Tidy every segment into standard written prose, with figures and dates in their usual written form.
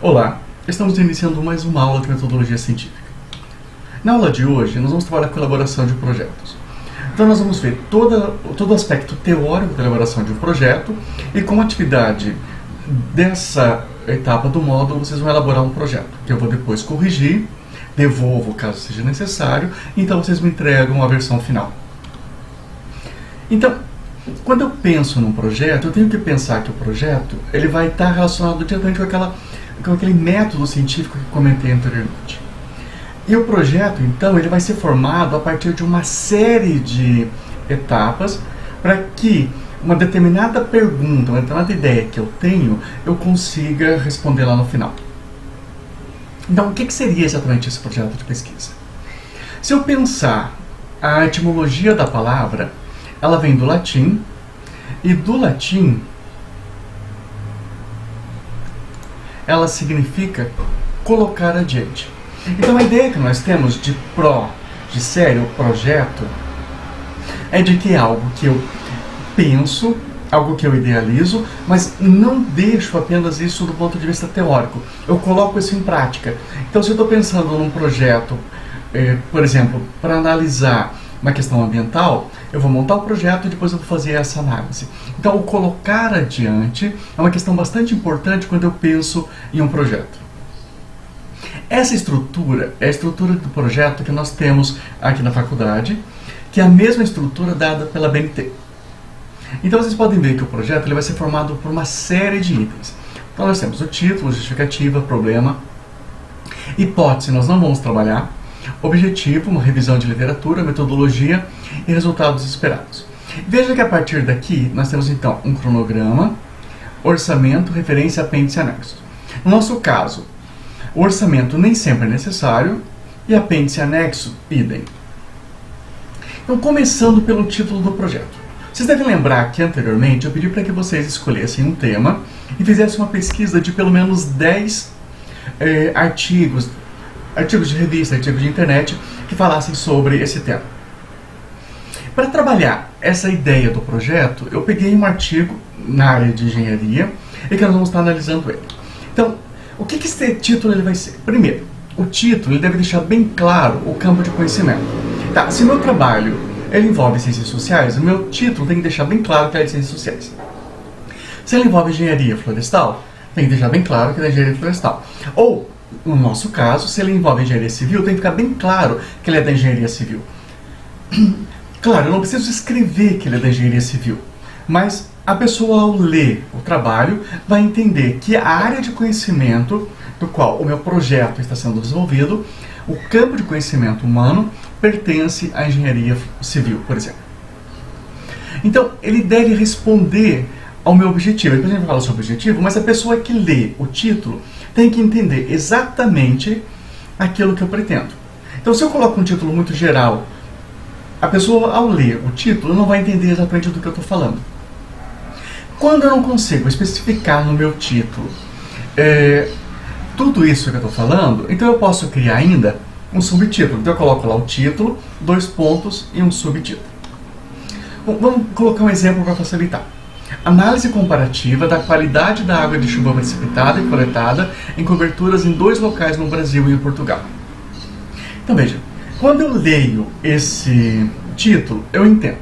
Olá, estamos iniciando mais uma aula de metodologia científica. Na aula de hoje, nós vamos trabalhar com a elaboração de projetos. Então nós vamos ver todo o aspecto teórico da elaboração de um projeto e como atividade dessa etapa do módulo, vocês vão elaborar um projeto, que eu vou depois corrigir, devolvo caso seja necessário, então vocês me entregam a versão final. Então, quando eu penso num projeto, eu tenho que pensar que o projeto ele vai estar relacionado diretamente com aquele método científico que comentei anteriormente. E o projeto, então, ele vai ser formado a partir de uma série de etapas para que uma determinada pergunta, uma determinada ideia que eu tenho, eu consiga responder lá no final. Então, o que seria exatamente esse projeto de pesquisa? Se eu pensar a etimologia da palavra, ela vem do latim, e do latim ela significa colocar adiante. Então a ideia que nós temos de sério, projeto, é de que é algo que eu penso, algo que eu idealizo, mas não deixo apenas isso do ponto de vista teórico. Eu coloco isso em prática. Então se eu estou pensando num projeto, por exemplo, para analisar uma questão ambiental, eu vou montar o projeto e depois eu vou fazer essa análise. Então, o colocar adiante é uma questão bastante importante quando eu penso em um projeto. Essa estrutura é a estrutura do projeto que nós temos aqui na faculdade, que é a mesma estrutura dada pela BNT. Então, vocês podem ver que o projeto ele vai ser formado por uma série de itens. Então, nós temos o título, justificativa, problema, hipótese, nós não vamos trabalhar, objetivo, uma revisão de literatura, metodologia e resultados esperados. Veja que a partir daqui nós temos então um cronograma, orçamento, referência, apêndice e anexo. No nosso caso, o orçamento nem sempre é necessário e apêndice e anexo, idem. Então, começando pelo título do projeto. Vocês devem lembrar que anteriormente eu pedi para que vocês escolhessem um tema e fizessem uma pesquisa de pelo menos 10 artigos de revista, artigos de internet que falassem sobre esse tema. Para trabalhar essa ideia do projeto, eu peguei um artigo na área de engenharia e que nós vamos estar analisando ele. Então, o que esse título ele vai ser? Primeiro, o título ele deve deixar bem claro o campo de conhecimento. Tá, se o meu trabalho ele envolve ciências sociais, o meu título tem que deixar bem claro que é de ciências sociais. Se ele envolve engenharia florestal, tem que deixar bem claro que é da engenharia florestal. Ou, no nosso caso, se ele envolve engenharia civil, tem que ficar bem claro que ele é da engenharia civil. Claro, eu não preciso escrever que ele é da engenharia civil, mas a pessoa, ao ler o trabalho, vai entender que a área de conhecimento do qual o meu projeto está sendo desenvolvido, o campo de conhecimento humano, pertence à engenharia civil, por exemplo. Então, ele deve responder ao meu objetivo. Depois a gente fala sobre o objetivo, mas a pessoa que lê o título tem que entender exatamente aquilo que eu pretendo. Então, se eu coloco um título muito geral, a pessoa, ao ler o título, não vai entender exatamente do que eu estou falando. Quando eu não consigo especificar no meu título tudo isso que eu estou falando, então eu posso criar ainda um subtítulo. Então eu coloco lá o título, 2 pontos e um subtítulo. Bom, vamos colocar um exemplo para facilitar. Análise comparativa da qualidade da água de chuva precipitada e coletada em coberturas em 2 locais no Brasil e em Portugal. Então veja, quando eu leio esse título, eu entendo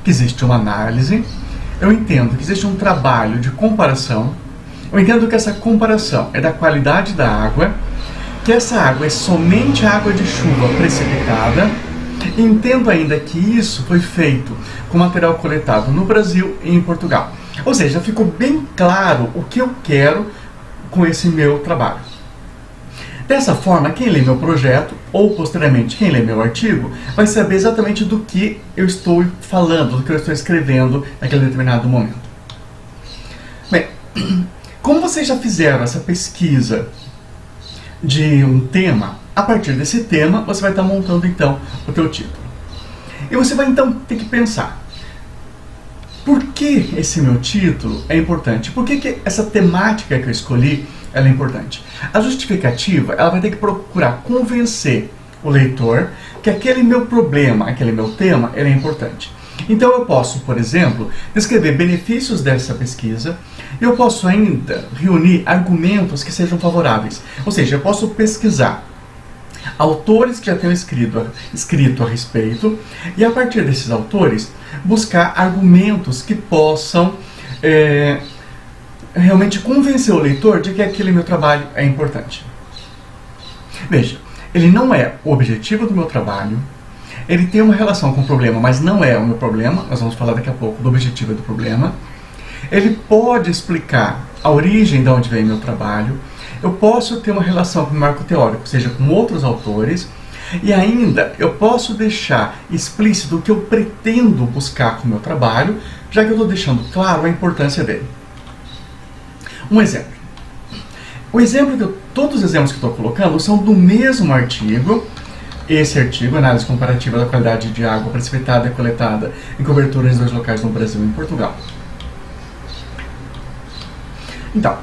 que existe uma análise, eu entendo que existe um trabalho de comparação, eu entendo que essa comparação é da qualidade da água, que essa água é somente água de chuva precipitada, e entendo ainda que isso foi feito com material coletado no Brasil e em Portugal. Ou seja, ficou bem claro o que eu quero com esse meu trabalho. Dessa forma, quem lê meu projeto, ou posteriormente quem lê meu artigo, vai saber exatamente do que eu estou falando, do que eu estou escrevendo naquele determinado momento. Bem, como vocês já fizeram essa pesquisa de um tema, a partir desse tema você vai estar montando então o teu título. E você vai então ter que pensar, por que esse meu título é importante? Por que essa temática que eu escolhi ela é importante? A justificativa ela vai ter que procurar convencer o leitor que aquele meu problema, aquele meu tema, ele é importante. Então eu posso, por exemplo, descrever benefícios dessa pesquisa. Eu posso ainda reunir argumentos que sejam favoráveis. Ou seja, eu posso pesquisar autores que já tenham escrito a respeito e, a partir desses autores, buscar argumentos que possam realmente convencer o leitor de que aquele meu trabalho é importante. Veja, ele não é o objetivo do meu trabalho, ele tem uma relação com o problema, mas não é o meu problema. Nós vamos falar daqui a pouco do objetivo e do problema. Ele pode explicar a origem de onde vem meu trabalho. Eu posso ter uma relação com o marco teórico, ou seja, com outros autores. E ainda eu posso deixar explícito o que eu pretendo buscar com o meu trabalho, já que eu estou deixando claro a importância dele. Um exemplo. Todos os exemplos que eu estou colocando são do mesmo artigo. Esse artigo, Análise Comparativa da Qualidade de Água Precipitada e Coletada em Coberturas em 2 locais no Brasil e em Portugal. Então,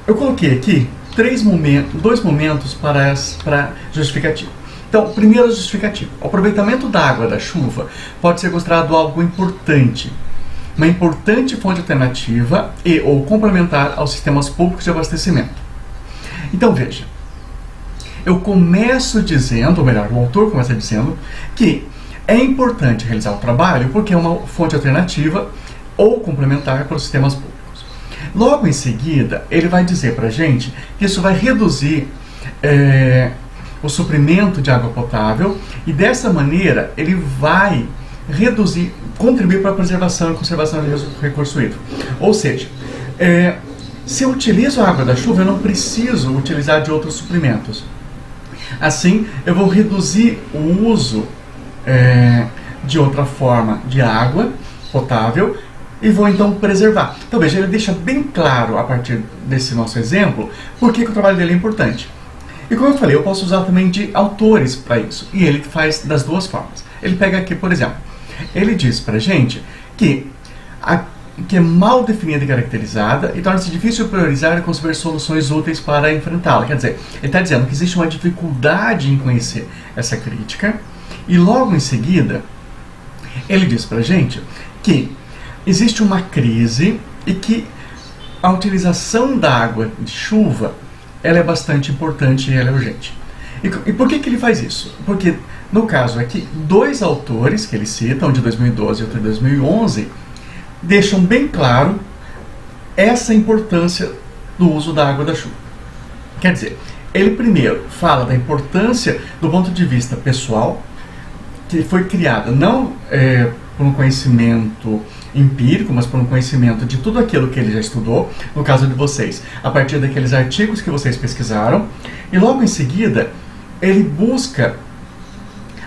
eu coloquei aqui dois momentos para justificativa. Então, primeiro justificativo. O aproveitamento da água da chuva pode ser considerado algo importante, uma importante fonte alternativa e ou complementar aos sistemas públicos de abastecimento. Então, veja, eu começo dizendo, ou melhor, o autor começa dizendo que é importante realizar o trabalho porque é uma fonte alternativa ou complementar para os sistemas públicos. Logo em seguida, ele vai dizer para a gente que isso vai reduzir o suprimento de água potável e, dessa maneira, ele vai contribuir para a preservação e conservação do recurso hídrico. Ou seja, se eu utilizo a água da chuva, eu não preciso utilizar de outros suprimentos. Assim, eu vou reduzir o uso de outra forma de água potável e vou então preservar. Então veja, ele deixa bem claro, a partir desse nosso exemplo, por que o trabalho dele é importante. E como eu falei, eu posso usar também de autores para isso. E ele faz das duas formas. Ele pega aqui, por exemplo, ele diz pra gente que é mal definida e caracterizada e torna-se difícil priorizar e conceber soluções úteis para enfrentá-la. Quer dizer, ele está dizendo que existe uma dificuldade em conhecer essa crítica e logo em seguida ele diz pra gente que existe uma crise e que a utilização da água de chuva ela é bastante importante e ela é urgente. E por que ele faz isso? Porque, no caso aqui, 2 autores que ele cita, um de 2012 e outro de 2011, deixam bem claro essa importância do uso da água da chuva. Quer dizer, ele primeiro fala da importância do ponto de vista pessoal, que foi criada não por um conhecimento empírico, mas por um conhecimento de tudo aquilo que ele já estudou, no caso de vocês, a partir daqueles artigos que vocês pesquisaram, e logo em seguida ele busca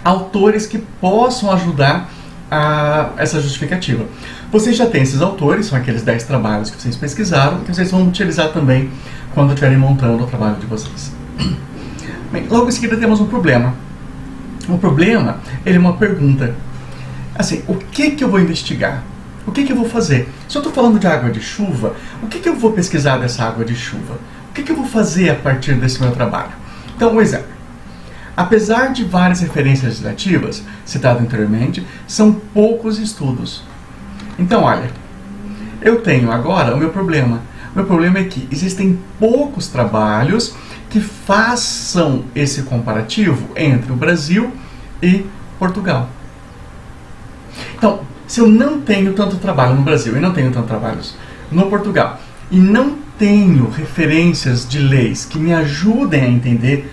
autores que possam ajudar a essa justificativa. Vocês já têm esses autores, são aqueles 10 trabalhos que vocês pesquisaram, que vocês vão utilizar também quando estiverem montando o trabalho de vocês. Bem, logo em seguida temos um problema. O problema, ele é uma pergunta. Assim, o que eu vou investigar? O que eu vou fazer? Se eu estou falando de água de chuva, o que eu vou pesquisar dessa água de chuva? O que eu vou fazer a partir desse meu trabalho? Então, um exemplo. Apesar de várias referências legislativas, citadas anteriormente, são poucos estudos. Então, olha, eu tenho agora o meu problema. O meu problema é que existem poucos trabalhos que façam esse comparativo entre o Brasil e Portugal. Então, se eu não tenho tanto trabalho no Brasil e não tenho tanto trabalhos no Portugal, e não tenho referências de leis que me ajudem a entender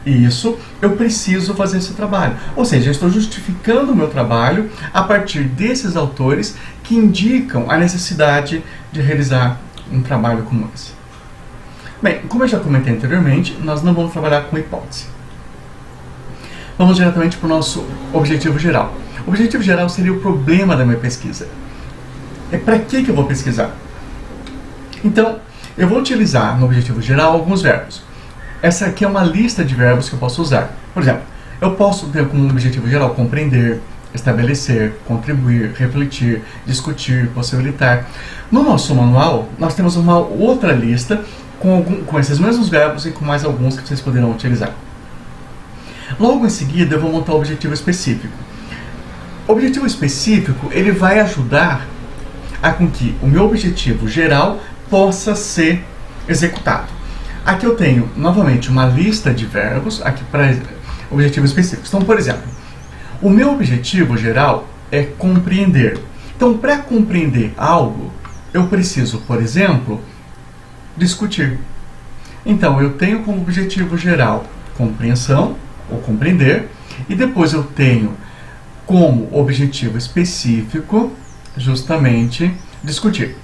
isso, eu preciso fazer esse trabalho. Ou seja, eu estou justificando o meu trabalho a partir desses autores que indicam a necessidade de realizar um trabalho como esse. Bem, como eu já comentei anteriormente, nós não vamos trabalhar com hipótese. Vamos diretamente para o nosso objetivo geral. O objetivo geral seria o problema da minha pesquisa. É para que eu vou pesquisar? Então, eu vou utilizar no objetivo geral alguns verbos. Essa aqui é uma lista de verbos que eu posso usar. Por exemplo, eu posso ter como objetivo geral compreender, estabelecer, contribuir, refletir, discutir, possibilitar. No nosso manual, nós temos uma outra lista com esses mesmos verbos e com mais alguns que vocês poderão utilizar. Logo em seguida, eu vou montar o objetivo específico. Objetivo específico, ele vai ajudar a com que o meu objetivo geral possa ser executado. Aqui eu tenho, novamente, uma lista de verbos aqui para objetivos específicos. Então, por exemplo, o meu objetivo geral é compreender. Então, para compreender algo, eu preciso, por exemplo, discutir. Então, eu tenho como objetivo geral compreensão, ou compreender, e depois eu tenho como objetivo específico, justamente, discutir.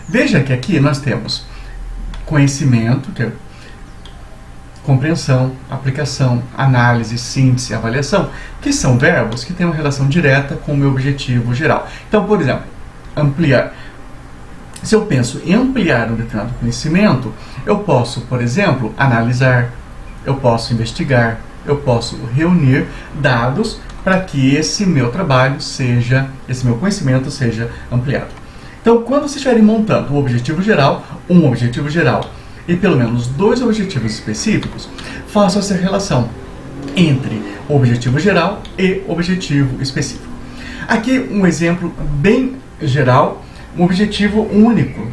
Veja que aqui nós temos conhecimento, que é compreensão, aplicação, análise, síntese, avaliação, que são verbos que têm uma relação direta com o meu objetivo geral. Então, por exemplo, ampliar. Se eu penso em ampliar um determinado conhecimento, eu posso, por exemplo, analisar, eu posso investigar, eu posso reunir dados para que esse meu trabalho seja, esse meu conhecimento seja ampliado. Então, quando vocês estiverem montando um objetivo geral e pelo menos 2 objetivos específicos, façam essa relação entre objetivo geral e objetivo específico. Aqui um exemplo bem geral, um objetivo único,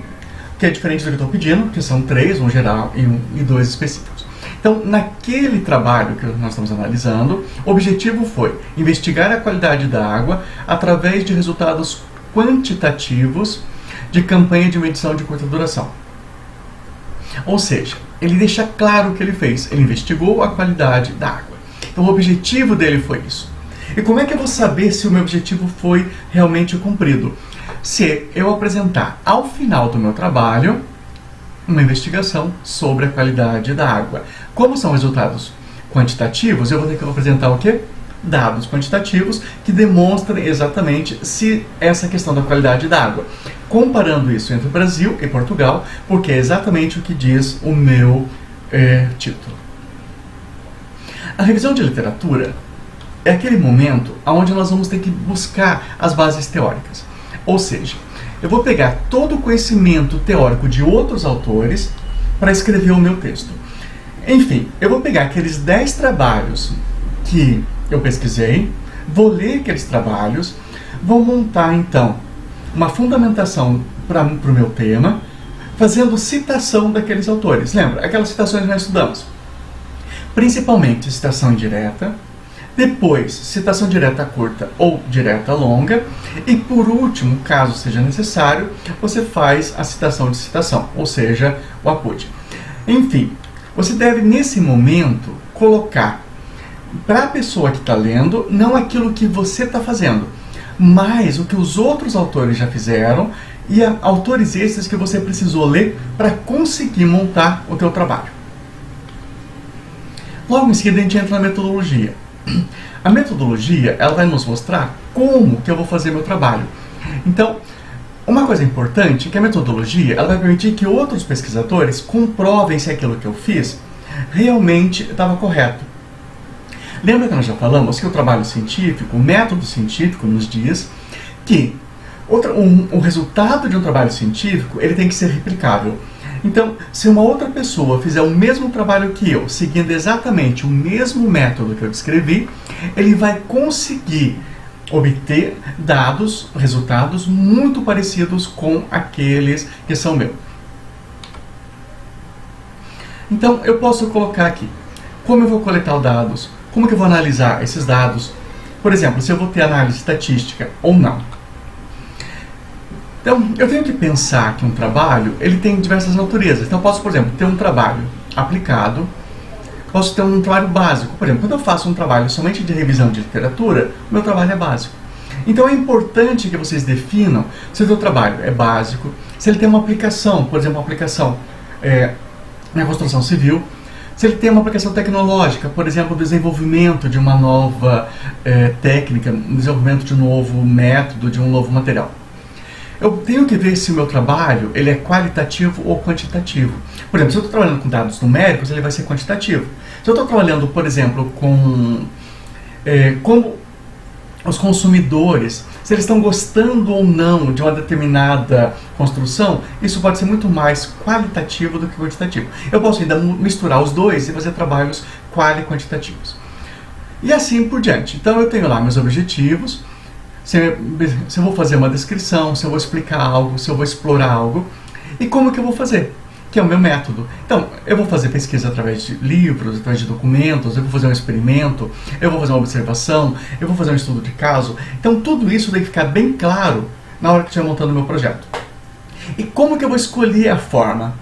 que é diferente do que eu estou pedindo, que são 3, um geral e 2 específicos. Então, naquele trabalho que nós estamos analisando, o objetivo foi investigar a qualidade da água através de resultados quantitativos de campanha de medição de curta duração. Ou seja, ele deixa claro o que ele fez. Ele investigou a qualidade da água. Então, o objetivo dele foi isso. E como é que eu vou saber se o meu objetivo foi realmente cumprido? Se eu apresentar ao final do meu trabalho uma investigação sobre a qualidade da água. Como são resultados quantitativos, eu vou ter que apresentar o quê? Dados quantitativos que demonstrem exatamente se essa questão da qualidade da água. Comparando isso entre o Brasil e Portugal, porque é exatamente o que diz o meu título. A revisão de literatura é aquele momento onde nós vamos ter que buscar as bases teóricas. Ou seja, eu vou pegar todo o conhecimento teórico de outros autores para escrever o meu texto. Enfim, eu vou pegar aqueles 10 trabalhos que eu pesquisei, vou ler aqueles trabalhos, vou montar então uma fundamentação para o meu tema, fazendo citação daqueles autores. Lembra? Aquelas citações que nós estudamos. Principalmente citação direta, depois citação direta curta ou direta longa, e por último, caso seja necessário, você faz a citação de citação, ou seja, o APUD. Enfim, você deve nesse momento colocar para a pessoa que está lendo, não aquilo que você está fazendo, mas o que os outros autores já fizeram e autores esses que você precisou ler para conseguir montar o teu trabalho. Logo em seguida a gente entra na metodologia. A metodologia, ela vai nos mostrar como que eu vou fazer meu trabalho. Então, uma coisa importante é que a metodologia, ela vai permitir que outros pesquisadores comprovem se aquilo que eu fiz realmente estava correto. Lembra que nós já falamos que o trabalho científico, o método científico nos diz que o resultado de um trabalho científico, ele tem que ser replicável. Então, se uma outra pessoa fizer o mesmo trabalho que eu, seguindo exatamente o mesmo método que eu descrevi, ele vai conseguir obter resultados muito parecidos com aqueles que são meus. Então, eu posso colocar aqui como eu vou coletar os dados, como que eu vou analisar esses dados, por exemplo, se eu vou ter análise estatística ou não. Então, eu tenho que pensar que um trabalho, ele tem diversas naturezas. Então, eu posso, por exemplo, ter um trabalho aplicado, posso ter um trabalho básico. Por exemplo, quando eu faço um trabalho somente de revisão de literatura, o meu trabalho é básico. Então, é importante que vocês definam se o seu trabalho é básico, se ele tem uma aplicação, por exemplo, uma aplicação na construção civil, se ele tem uma aplicação tecnológica, por exemplo, o desenvolvimento de uma nova técnica, o desenvolvimento de um novo método, de um novo material. Eu tenho que ver se o meu trabalho ele é qualitativo ou quantitativo. Por exemplo, se eu estou trabalhando com dados numéricos, ele vai ser quantitativo. Se eu estou trabalhando, por exemplo, com como os consumidores, se eles estão gostando ou não de uma determinada construção, isso pode ser muito mais qualitativo do que quantitativo. Eu posso ainda misturar os dois e fazer trabalhos quali-quantitativos. E assim por diante. Então eu tenho lá meus objetivos. se eu vou fazer uma descrição, se eu vou explicar algo, se eu vou explorar algo, e como que eu vou fazer, que é o meu método. Então, eu vou fazer pesquisa através de livros, através de documentos, eu vou fazer um experimento, eu vou fazer uma observação, eu vou fazer um estudo de caso. Então, tudo isso tem que ficar bem claro na hora que eu estiver montando o meu projeto. E como que eu vou escolher a forma?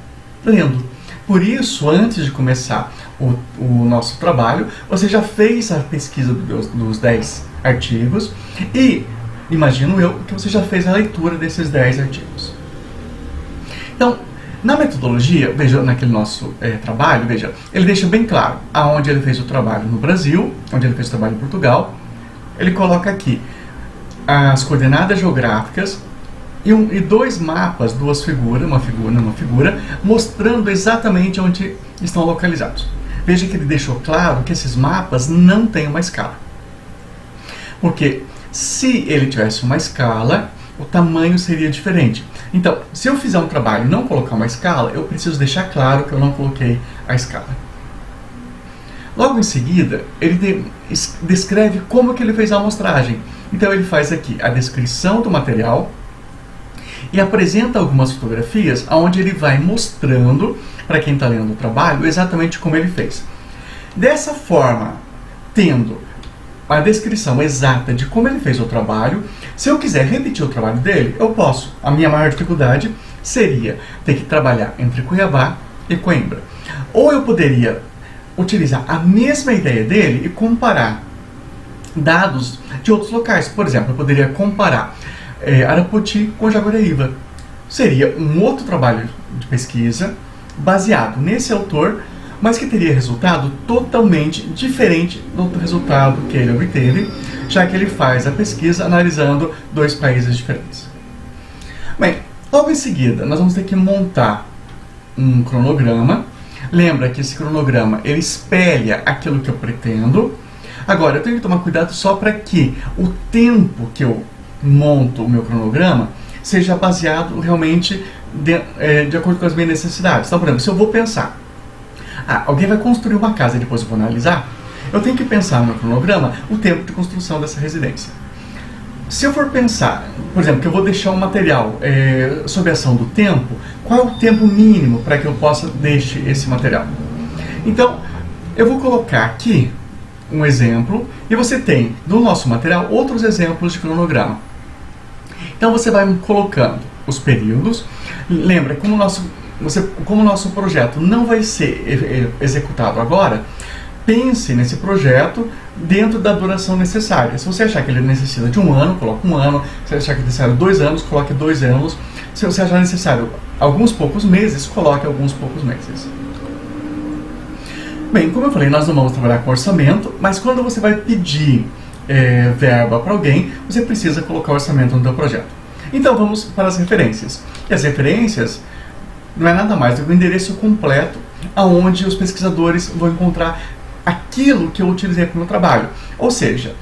Lendo. Por isso, antes de começar o nosso trabalho, você já fez a pesquisa dos 10 artigos e, imagino eu, que você já fez a leitura desses 10 artigos. Então, na metodologia, veja, naquele nosso trabalho, veja, ele deixa bem claro aonde ele fez o trabalho no Brasil, onde ele fez o trabalho em Portugal. Ele coloca aqui as coordenadas geográficas e 2 mapas, 2 figuras, uma figura, mostrando exatamente onde estão localizados. Veja que ele deixou claro que esses mapas não têm uma escala. Porque se ele tivesse uma escala, o tamanho seria diferente. Então, se eu fizer um trabalho e não colocar uma escala, eu preciso deixar claro que eu não coloquei a escala. Logo em seguida, ele descreve como que ele fez a amostragem. Então ele faz aqui a descrição do material e apresenta algumas fotografias onde ele vai mostrando para quem está lendo o trabalho exatamente como ele fez. Dessa forma, tendo a descrição exata de como ele fez o trabalho, se eu quiser repetir o trabalho dele, eu posso. A minha maior dificuldade seria ter que trabalhar entre Cuiabá e Coimbra. Ou eu poderia utilizar a mesma ideia dele e comparar dados de outros locais. Por exemplo, eu poderia comparar Arapoti com Jaguaraíva. Seria um outro trabalho de pesquisa baseado nesse autor, mas que teria resultado totalmente diferente do resultado que ele obteve, já que ele faz a pesquisa analisando 2 países diferentes. Bem, logo em seguida, nós vamos ter que montar um cronograma. Lembra que esse cronograma, ele espelha aquilo que eu pretendo. Agora, eu tenho que tomar cuidado só para que o tempo que eu monto o meu cronograma seja baseado realmente de acordo com as minhas necessidades. Então, por exemplo, se eu vou pensar, alguém vai construir uma casa e depois eu vou analisar, eu tenho que pensar no meu cronograma o tempo de construção dessa residência. Se eu for pensar, por exemplo, que eu vou deixar um material sob a ação do tempo, qual é o tempo mínimo para que eu possa deixar esse material? Então, eu vou colocar aqui um exemplo e você tem no nosso material outros exemplos de cronograma. Então você vai colocando os períodos. Lembra, como o nosso projeto não vai ser executado agora, pense nesse projeto dentro da duração necessária. Se você achar que ele necessita de 1 ano, coloque 1 ano. Se você achar que é necessário 2 anos, coloque 2 anos. Se você achar necessário alguns poucos meses, coloque alguns poucos meses. Bem, como eu falei, nós não vamos trabalhar com orçamento, mas quando você vai pedir verba para alguém, você precisa colocar o orçamento no seu projeto. Então vamos para as referências. E as referências não é nada mais do que o endereço completo aonde os pesquisadores vão encontrar aquilo que eu utilizei para o meu trabalho. Ou seja,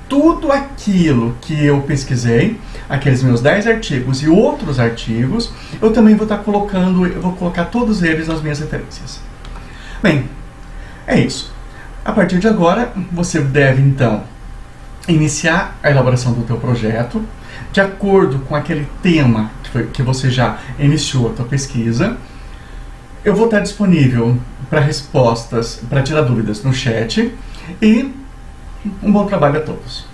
tudo aquilo que eu pesquisei, aqueles meus 10 artigos e outros artigos, eu também vou estar colocando, eu vou colocar todos eles nas minhas referências. Bem, é isso. A partir de agora, você deve então iniciar a elaboração do teu projeto de acordo com aquele tema que você já iniciou a tua pesquisa. Eu vou estar disponível para respostas, para tirar dúvidas no chat, e um bom trabalho a todos.